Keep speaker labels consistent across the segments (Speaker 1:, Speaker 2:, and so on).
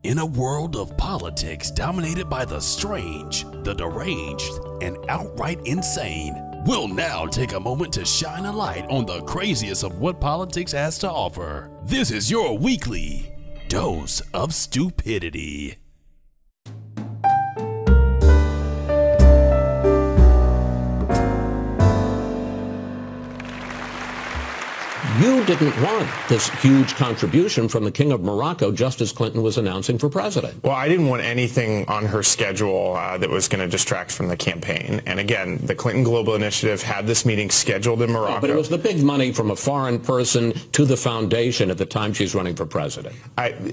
Speaker 1: In a world of politics dominated by the strange, the deranged, and outright insane, we'll now take a moment to shine a light on the craziest of what politics has to offer. This is your weekly dose of stupidity.
Speaker 2: You didn't want this huge contribution from the King of Morocco just as Clinton was announcing for president.
Speaker 3: Well, I didn't want anything on her schedule that was going to distract from the campaign. And again, the Clinton Global Initiative had this meeting scheduled in Morocco.
Speaker 2: But it was the big money from a foreign person to the foundation at the time she's running for president.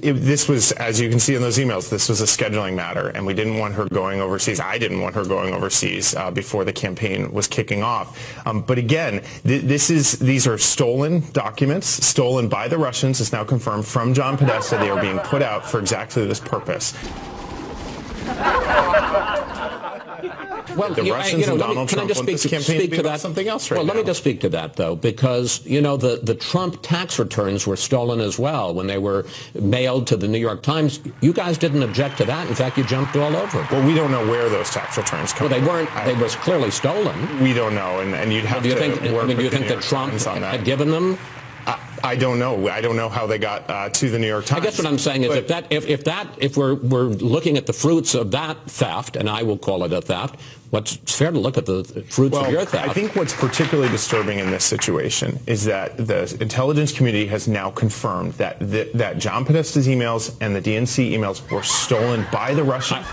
Speaker 3: This was, as you can see in those emails, this was a scheduling matter, and we didn't want her going overseas. I didn't want her going overseas before the campaign was kicking off. But again, these are stolen documents, stolen by the Russians. It's now confirmed from John Podesta. They are being put out for exactly this purpose.
Speaker 2: Well,
Speaker 3: the Russians and Donald Trump want this campaign to be about something else right now.
Speaker 2: Well, let me just speak to that, though, because, you know, the Trump tax returns were stolen as well when they were mailed to the New York Times. You guys didn't object to that. In fact, you jumped all over it.
Speaker 3: Well, we don't know where those tax returns come from.
Speaker 2: Well, they weren't. They were clearly stolen.
Speaker 3: We don't know, and you'd have to work with the New York Times on that.
Speaker 2: Had given them?
Speaker 3: I don't know. I don't know how they got to the New York Times.
Speaker 2: I guess what I'm saying is if we're looking at the fruits of that theft, and I will call it a theft, it's fair to look at the fruits of your theft.
Speaker 3: I think what's particularly disturbing in this situation is that the intelligence community has now confirmed that John Podesta's emails and the DNC emails were stolen by the Russians.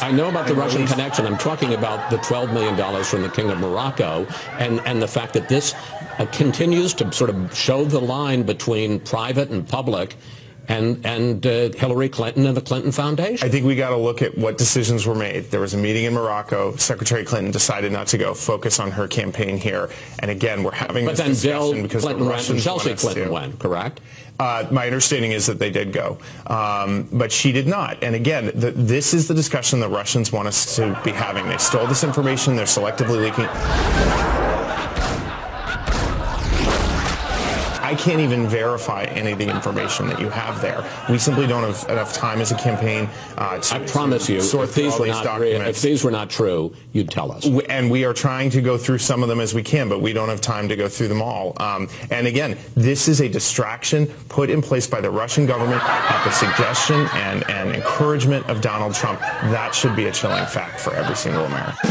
Speaker 2: I know about the Russian connection. I'm talking about the $12 million from the King of Morocco and the fact that this continues to sort of show the line between private and public and Hillary Clinton and the Clinton Foundation.
Speaker 3: I think we got to look at what decisions were made. There was a meeting in Morocco. Secretary Clinton decided not to go, focus on her campaign here. And again, we're having this discussion because the Russians want us to.
Speaker 2: Chelsea Clinton went, correct?
Speaker 3: My understanding is that they did go, but she did not. And again, this is the discussion the Russians want us to be having. They stole this information. They're selectively leaking. I can't even verify any of the information that you have there. We simply don't have enough time as a campaign
Speaker 2: I promise you, if these were not true, you'd tell us.
Speaker 3: And we are trying to go through some of them as we can, but we don't have time to go through them all. And again, this is a distraction put in place by the Russian government at the suggestion and encouragement of Donald Trump. That should be a chilling fact for every single American.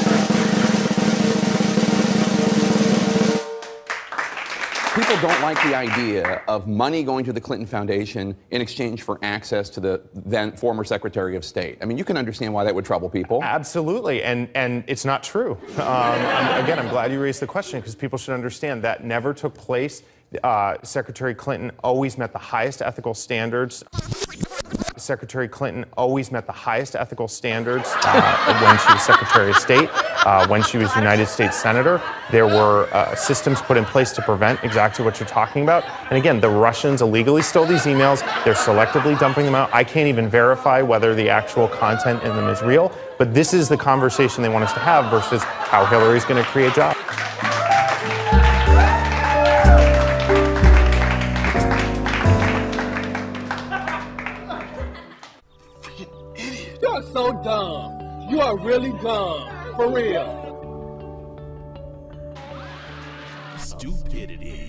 Speaker 4: People don't like the idea of money going to the Clinton Foundation in exchange for access to the then former Secretary of State. I mean, you can understand why that would trouble people.
Speaker 3: Absolutely, and it's not true. Again, I'm glad you raised the question because people should understand that never took place. Secretary Clinton always met the highest ethical standards. Secretary Clinton always met the highest ethical standards when she was Secretary of State. When she was United States Senator, there were systems put in place to prevent exactly what you're talking about. And again, the Russians illegally stole these emails. They're selectively dumping them out. I can't even verify whether the actual content in them is real. But this is the conversation they want us to have versus how Hillary's going to create jobs.
Speaker 5: You're so dumb. You are really dumb. For real.
Speaker 1: Stupidity.